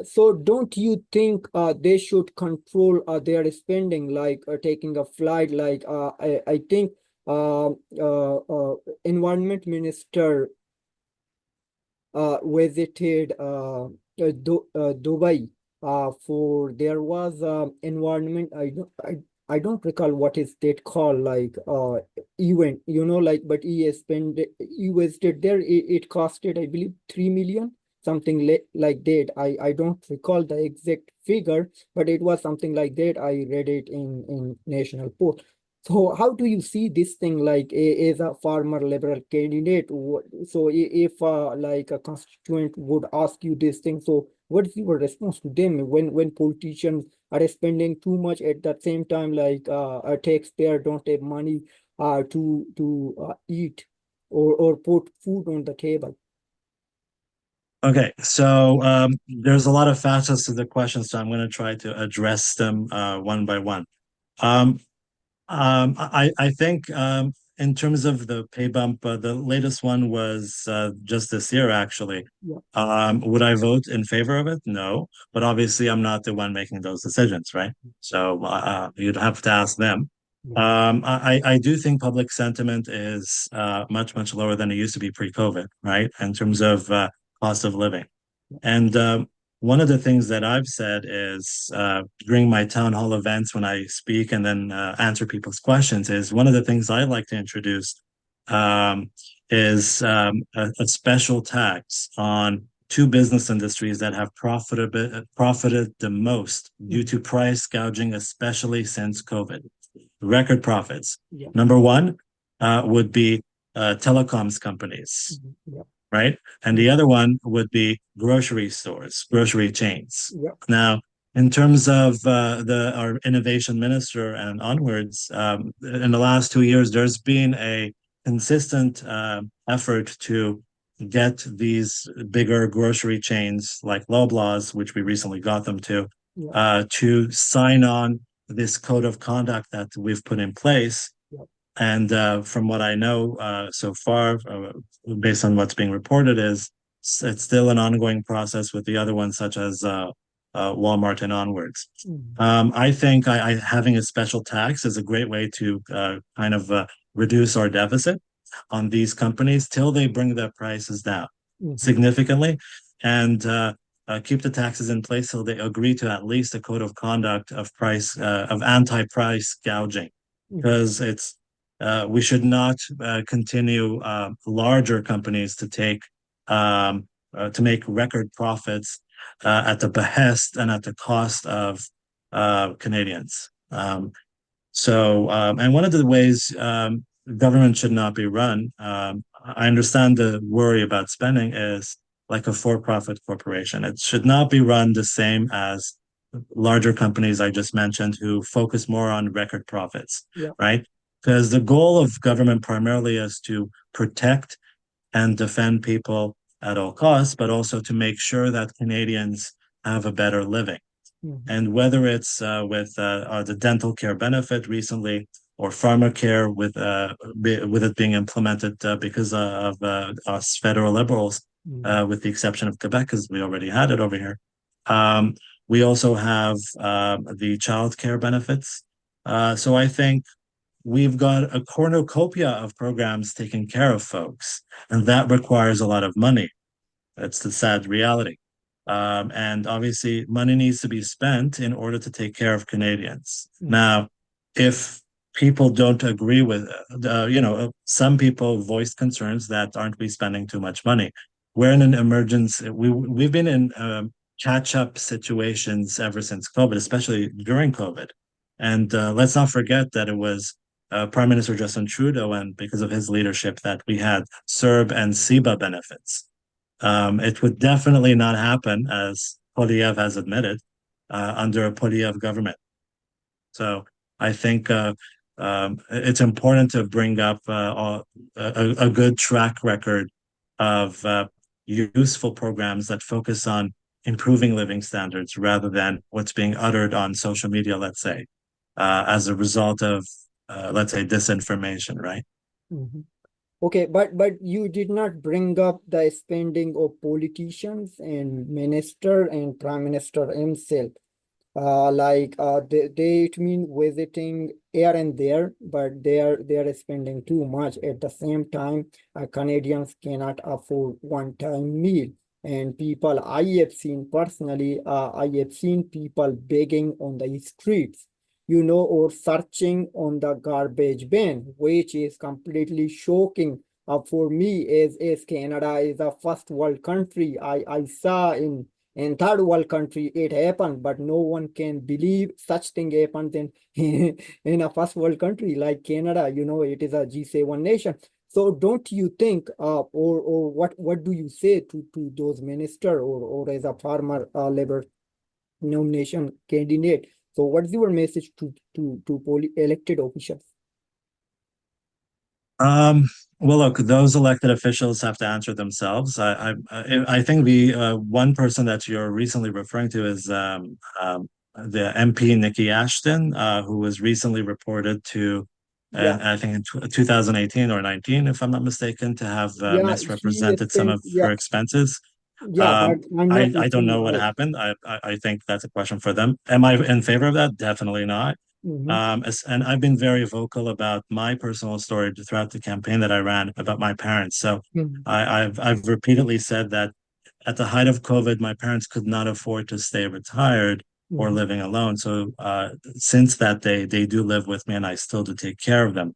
So don't you think they should control their spending, like taking a flight, like I think uh, uh, uh, environment minister visited Dubai for there was environment. I don't recall what is that called, like event, like but he visited there. It costed, I believe, 3 million, something like that. I don't recall the exact figure, but it was something like that. I read it in National Post. So how do you see this thing, like as a farmer liberal candidate? So if like a constituent would ask you this thing, so what's your response to them when politicians are spending too much at the same time, like a taxpayer don't have money to eat or put food on the table? Okay, so there's a lot of facets to the question, so I'm going to try to address them one by one. Um, I think in terms of the pay bump, the latest one was just this year, actually. Yeah. Would I vote in favor of it? No, but obviously I'm not the one making those decisions, right? So you'd have to ask them. Yeah. I do think public sentiment is much lower than it used to be pre-COVID, right? In terms of cost of living. And one of the things that I've said is during my town hall events when I speak and then answer people's questions is one of the things I like to introduce um, is a special tax on two business industries that have profited the most due to price gouging, especially since COVID. Record profits. Yeah. Number one would be telecoms companies, Mhm. Yeah. right? And the other one would be grocery stores, grocery chains. Yeah. Now, in terms of the our innovation minister and onwards, in the last 2 years, there's been a consistent effort to get these bigger grocery chains like Loblaws, which we recently got them to sign on this code of conduct that we've put in place. And from what I know so far, based on what's being reported, is it's still an ongoing process with the other ones, such as Walmart and onwards. I think having a special tax is a great way to kind of reduce our deficit on these companies till they bring their prices down significantly, and keep the taxes in place till they agree to at least a code of conduct of anti-price gouging, because it's we should not continue larger companies to make record profits at the behest and at the cost of Canadians. And one of the ways government should not be run, I understand the worry about spending, is like a for-profit corporation. It should not be run the same as larger companies I just mentioned who focus more on record profits, right? Because the goal of government primarily is to protect and defend people at all costs, but also to make sure that Canadians have a better living. And whether it's with the dental care benefit recently, or pharmacare with it being implemented because of us federal liberals, with the exception of Quebec, because we already had it over here. We also have the child care benefits. So I think we've got a cornucopia of programs taking care of folks, and that requires a lot of money. That's the sad reality. And obviously, money needs to be spent in order to take care of Canadians. Now, if people don't agree with, some people voiced concerns that aren't we spending too much money? We're in an emergency. We've been in catch-up situations ever since COVID, especially during COVID. And let's not forget that it was Prime Minister Justin Trudeau, and because of his leadership, that we had CERB and CEBA benefits. It would definitely not happen, as Poilievre has admitted, under a Poilievre government. So I think it's important to bring up a good track record of useful programs that focus on improving living standards rather than what's being uttered on social media, let's say, as a result of, let's say, disinformation, right? Okay, but you did not bring up the spending of politicians and minister and prime minister himself. They mean visiting here and there, but they are spending too much. At the same time, Canadians cannot afford one-time meal. And people I have seen personally, I have seen people begging on the streets, or searching on the garbage bin, which is completely shocking. For me, as Canada is a first world country, I saw in third world country it happened, but no one can believe such thing happened in a first world country like Canada. It is a G7 nation. So don't you think, or what do you say to those minister, or as a former Labour nomination candidate? So what's your message to elected officials? Well, look, those elected officials have to answer themselves. I think the one person that you're recently referring to is the MP Nikki Ashton, who was recently reported to, I think in 2018 or 19, if I'm not mistaken, to have misrepresented some of her expenses. But I'm not I don't know what right. happened. I think that's a question for them. Am I in favor of that? Definitely not. And I've been very vocal about my personal story throughout the campaign that I ran about my parents. So I've repeatedly said that at the height of COVID, my parents could not afford to stay retired or living alone. So since that day, they do live with me, and I still do take care of them.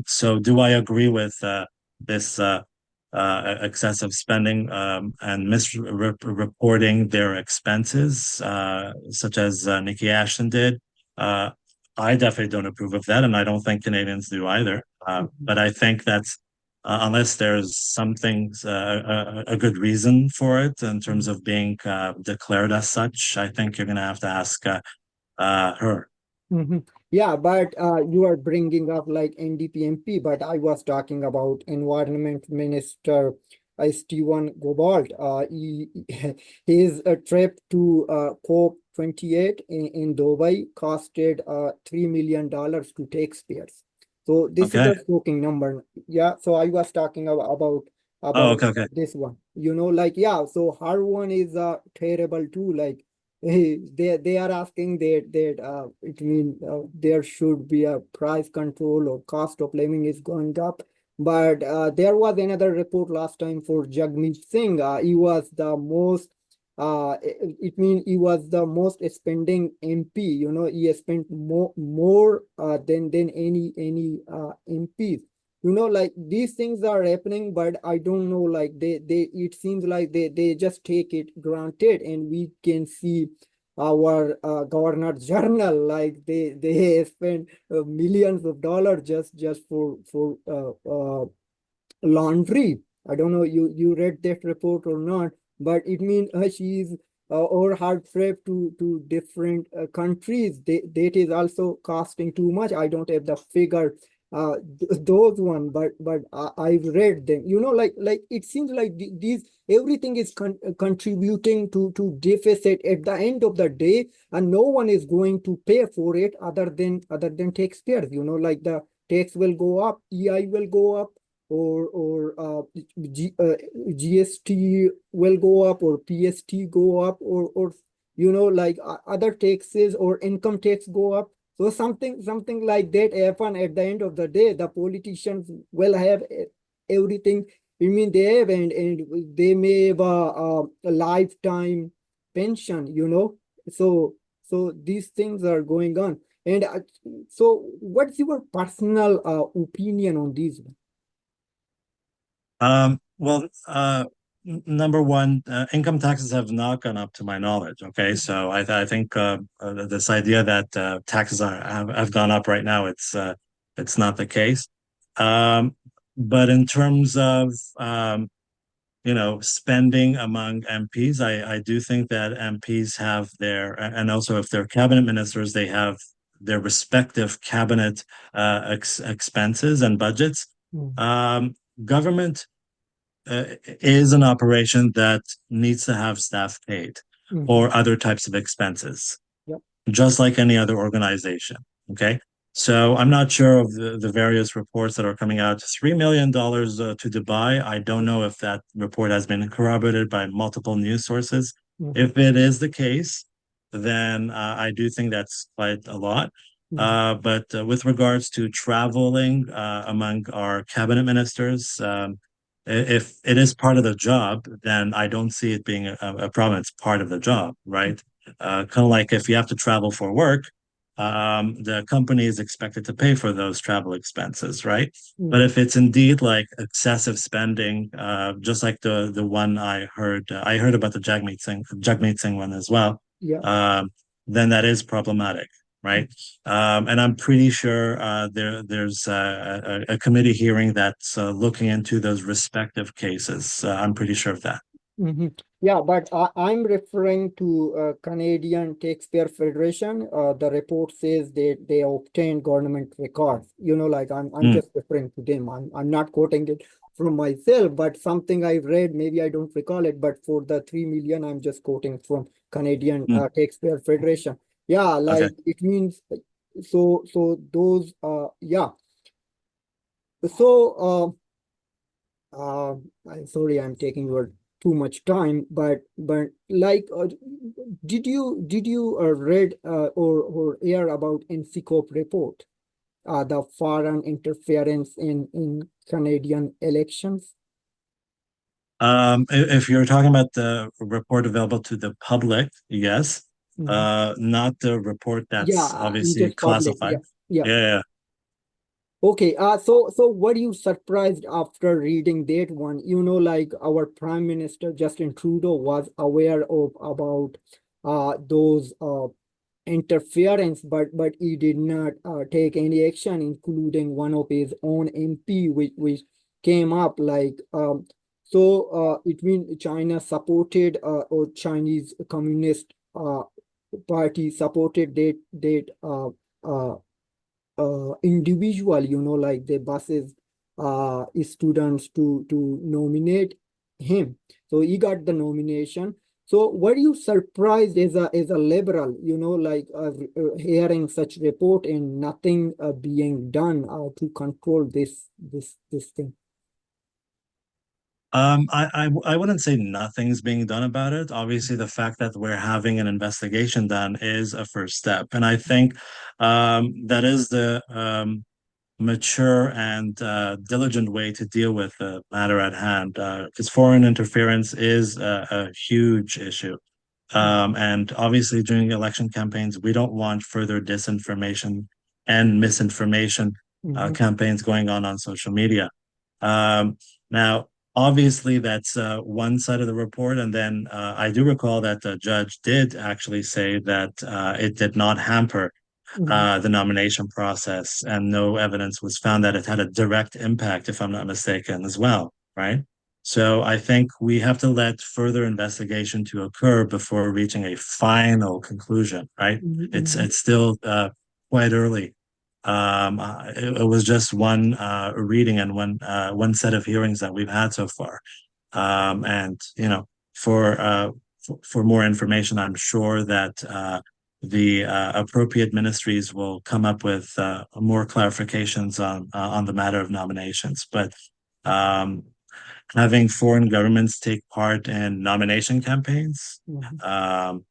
So do I agree with this excessive spending and misreporting their expenses, such as Nikki Ashton did? I definitely don't approve of that, and I don't think Canadians do either. But I think that's unless there's something a good reason for it in terms of being declared as such, I think you're going to have to ask her. Yeah, but you are bringing up like NDP MP, but I was talking about Environment Minister Stephen Gobalt. His trip to COP28 in Dubai costed $3 million to taxpayers. So this is Okay. a shocking number. Yeah. So I was talking Oh, about okay, okay. this one. Like, yeah. So her one is terrible too. Like, they are asking that it means there should be a price control or cost of living is going up. But there was another report last time for Jagmeet Singh. He was the most it means he was the most spending MP. He spent more than any MPs. Like these things are happening, but I don't know. Like they it seems like they just take it granted, and we can see our governor general, like they spend millions of dollars just for laundry. I don't know, you read that report or not, but it means she's or her trip to different countries, that is also costing too much. I don't have the figure, those one, but I've read them. Like it seems like these everything is contributing to deficit at the end of the day, and no one is going to pay for it other than taxpayers. Like the tax will go up, EI will go up, or GST will go up, or PST go up, or like other taxes or income tax go up. So something like that happen at the end of the day. The politicians will have everything. I mean, they have, and they may have a lifetime pension. So these things are going on. And so, what's your personal opinion on these? Well, number one, income taxes have not gone up to my knowledge. Okay, so I think this idea that taxes have gone up right now, it's not the case. Um, but in terms of spending among MPs, I do think that MPs have and also if they're cabinet ministers, they have their respective cabinet expenses and budgets. Mm. Government is an operation that needs to have staff paid Mhm. or other types of expenses, Yep. just like any other organization. Okay. So I'm not sure of the various reports that are coming out. $3 million to Dubai. I don't know if that report has been corroborated by multiple news sources. Mhm. If it is the case, then I do think that's quite a lot. Mhm. But with regards to traveling among our cabinet ministers, if it is part of the job, then I don't see it being a problem. It's part of the job, right? Kind of like if you have to travel for work, the company is expected to pay for those travel expenses, right? But Mhm. if it's indeed like excessive spending, just like the one I heard about the Jagmeet Singh one as well, Yeah. um, then that is problematic, right? And I'm pretty sure there's a committee hearing that's looking into those respective cases. I'm pretty sure of that. Mhm. Yeah, but I'm referring to Canadian Taxpayer Federation. The report says that they obtained government records. Like I'm Mm, just referring to them. I'm not quoting it from myself, but something I read. Maybe I don't recall it, but for the 3 million, I'm just quoting from Canadian mm, Taxpayer Federation. Yeah, okay. like it means so those yeah. So I'm sorry, I'm taking your too much time, but like, did you read or hear about NCCOP report, the foreign interference in Canadian elections? If you're talking about the report available to the public, yes. Mhm. Not the report Yeah, that's in obviously just public. Yeah, classified. yeah. Yeah, yeah. Okay, so were you surprised after reading that one? Like our Prime Minister Justin Trudeau was aware of about those interference, but he did not take any action, including one of his own MP, which came up like it means China supported or Chinese Communist Party supported that individual, like the buses students to nominate. him. So he got the nomination. So were you surprised as a liberal, like hearing such report and nothing being done to control this thing? I wouldn't say nothing's being done about it. Obviously, the fact that we're having an investigation done is a first step, and I think that is the mature and diligent way to deal with the matter at hand. Because foreign interference is a huge issue, and obviously during election campaigns, we don't want further disinformation and misinformation Mhm. campaigns going on social media. Now, obviously, that's one side of the report. And then I do recall that the judge did actually say that it did not hamper Mhm. the nomination process, and no evidence was found that it had a direct impact, if I'm not mistaken, as well, right? So I think we have to let further investigation to occur before reaching a final conclusion, right? Mhm. It's still quite early. It was just one reading and one set of hearings that we've had so far. And for more information, I'm sure that the appropriate ministries will come up with more clarifications on the matter of nominations. But um, having foreign governments take part in nomination campaigns, Mhm. um,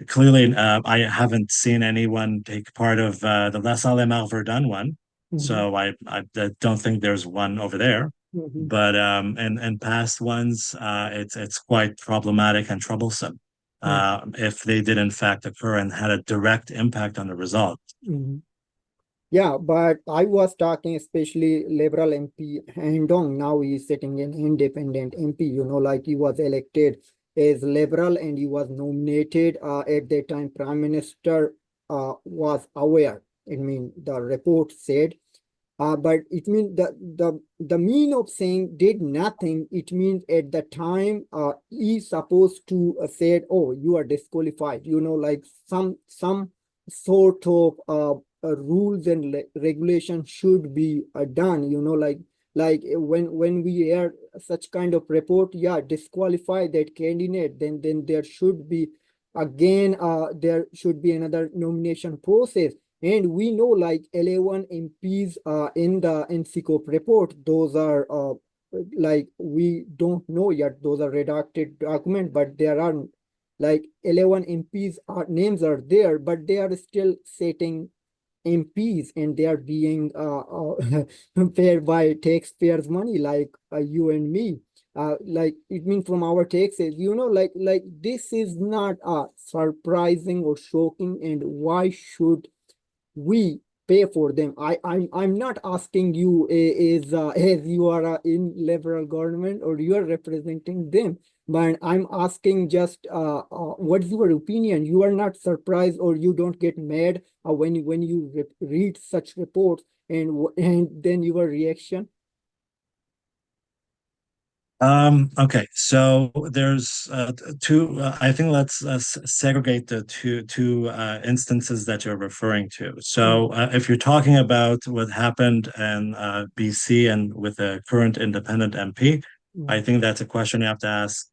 clearly, I haven't seen anyone take part of the La Salle Verdun one, Mhm. so I don't think there's one over there. Mhm. But in past ones, it's quite problematic and troublesome if they did in fact occur and had a direct impact on the result. Mhm. Yeah, but I was talking especially Liberal MP Handong. Now he's sitting in independent MP, like he was elected as Liberal and he was nominated at that time. Prime Minister was aware. I mean, the report said, but it means the mean of saying did nothing. It means at the time he's supposed to said, "Oh, you are disqualified." Like some sort of rules and regulations should be done. Like when we hear such kind of report, yeah, disqualify that candidate. Then there should be again there should be another nomination process. And we know like 11 MPs in the NCCOP report, those are like we don't know yet, those are redacted document, but there are like 11 MPs are names are there, but they are still setting MPs and they are being paid by taxpayers' money, like you and me. Like it means from our taxes, like this is not surprising or shocking. And why should we pay for them? I'm not asking you is as you are in liberal government or you are representing them, but I'm asking just what's your opinion? You are not surprised or you don't get mad when you read such reports, and then your reaction? Okay, so there's two. I think let's segregate the two instances that you're referring to. So, if you're talking about what happened in BC and with the current independent MP, I think that's a question you have to ask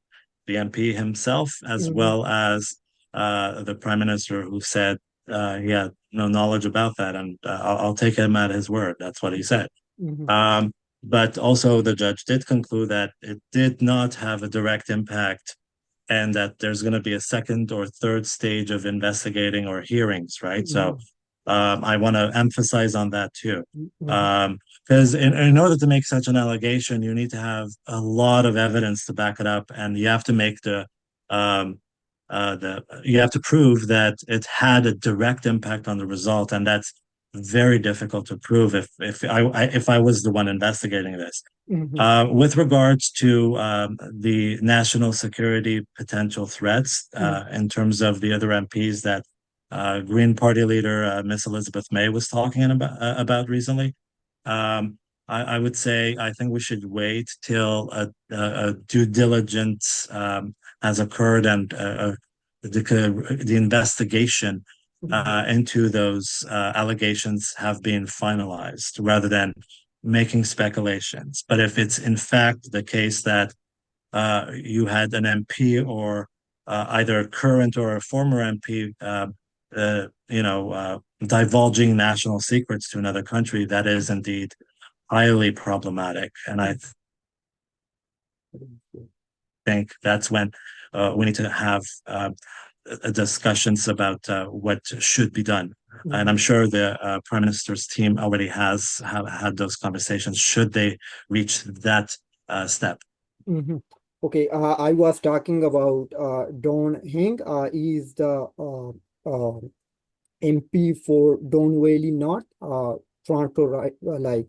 the MP himself, as Mhm. well as the Prime Minister, who said he had no knowledge about that, and I'll take him at his word. That's what he said. Mhm. Um, but also, the judge did conclude that it did not have a direct impact and that there's going to be a second or third stage of investigating or hearings, right? So Mhm. I want to emphasize on that too. Mhm. Because in order to make such an allegation, you need to have a lot of evidence to back it up, and you have to make um, you have to prove that it had a direct impact on the result, and that's very difficult to prove if I was the one investigating this. Mhm. With regards to the national security potential threats, Mhm. in terms of the other MPs that Green Party leader Miss Elizabeth May was talking about recently, I would say I think we should wait till a due diligence has occurred and the investigation Mhm. into those allegations have been finalized rather than making speculations. But if it's in fact the case that you had an MP or either a current or a former MP, divulging national secrets to another country, that is indeed highly problematic. And I think that's when we need to have discussions about what should be done. And I'm sure the Prime Minister's team already has had those conversations, should they reach that step. Mhm. Okay, I was talking about Don Heng. He's the MP for Don Valley North, Toronto, right,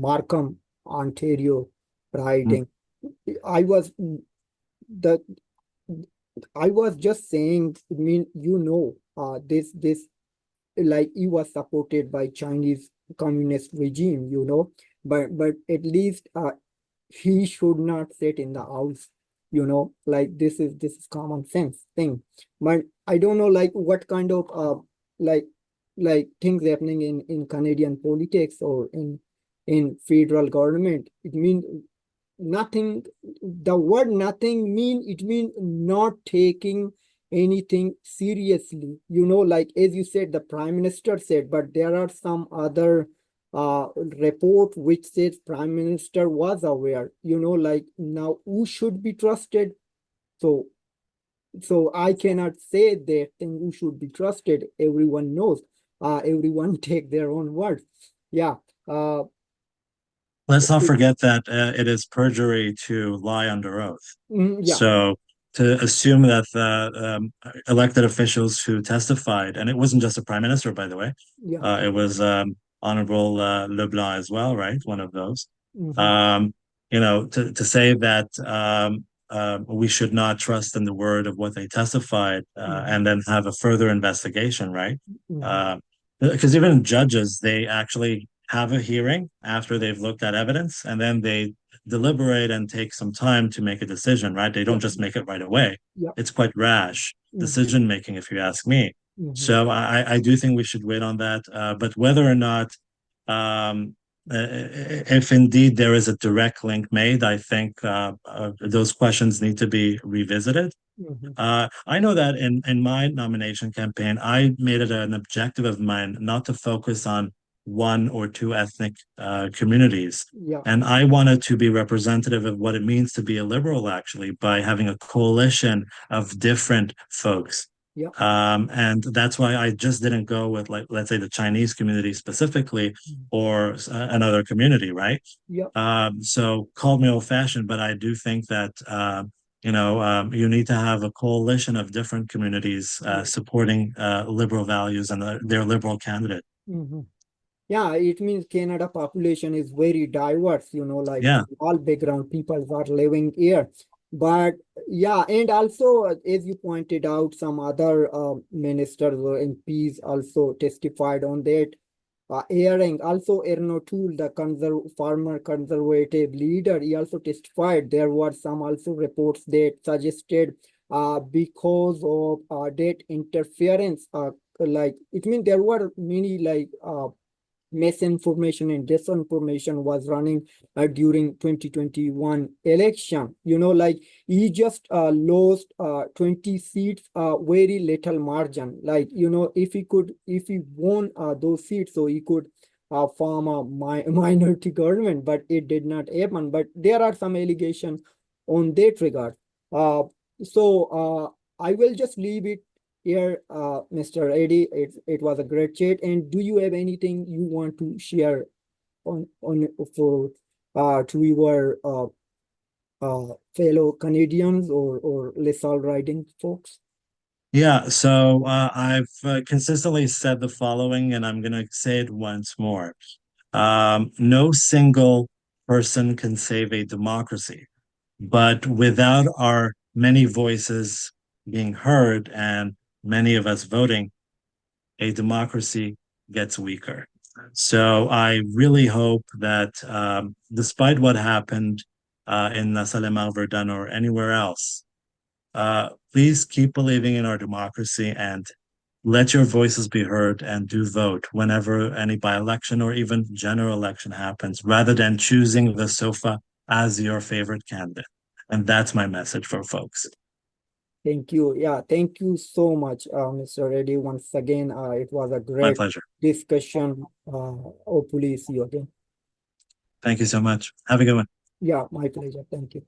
Markham, Ontario, Mm. riding. I was the I was just saying, I mean, this like he was supported by Chinese communist regime, but at least he should not sit in the house, like this is common sense thing. But I don't know like what kind of like things happening in Canadian politics or in federal government. It means nothing. The word nothing mean not taking anything seriously, like as you said, the prime minister said, but there are some other report which says prime minister was aware, like now who should be trusted. So so I cannot say that thing who should be trusted. Everyone knows, everyone take their own words. Yeah. uh Let's not forget that it is perjury to lie under oath. yeah, So to assume that the elected officials who testified, and it wasn't just the prime minister, by the way, yeah. it was Honorable Leblanc as well, right? One of those. Hmm. Um, to say that we should not trust in the word of what they testified, Hmm. and then have a further investigation, right? Hmm. Uh, because even judges, they actually have a hearing after they've looked at evidence, and then they deliberate and take some time to make a decision, right? They Yeah, don't just make it right away. yeah. It's quite rash Hmm. decision making, if you ask me. Hmm. So I do think we should wait on that. But whether or not, um, if indeed there is a direct link made, I think those questions need to be revisited. Hmm. I know that in my nomination campaign, I made it an objective of mine not to focus on one or two ethnic communities. Yeah, And I wanted to be representative of what it means to be a liberal, actually, by having a coalition of different folks. yeah. And that's why I just didn't go with, like, let's say the Chinese community specifically, or another community, right? Yeah. So called me old-fashioned, but I do think that you need to have a coalition of different communities Yeah. supporting liberal values and their liberal candidate. Hmm. Yeah, it means Canada population is very diverse, like Yeah, from all background people are living here. But yeah, and also as you pointed out, some other ministers or MPs also testified on that hearing. Also, Erin O'Toole, the former conservative leader, he also testified. There were some also reports that suggested because of that interference, like it means there were many like misinformation and disinformation was running during 2021 election, like he just lost 20 seats, very little margin, like if he won those seats, so he could form a minority government, but it did not happen. But there are some allegations on that regard. uh, so I will just leave it here, Mr. Eddy. It was a great chat. And do you have anything you want to share on for to your fellow Canadians or LaSalle riding folks? yeah. So I've consistently said the following, and I'm going to say it once more. No single person can save a democracy, but without our many voices being heard and many of us voting, a democracy gets weaker. So I really hope that despite what happened in Salem Verdun or anywhere else, please keep believing in our democracy and let your voices be heard and do vote whenever any by-election or even general election happens, rather than choosing the sofa as your favorite candidate. And that's my message for folks. Thank you. Yeah, thank you so much, Mr. Reddy. Once again, it was a My great pleasure. discussion. Hopefully see you again. Thank you so much. Have a good one. Yeah, my pleasure. Thank you.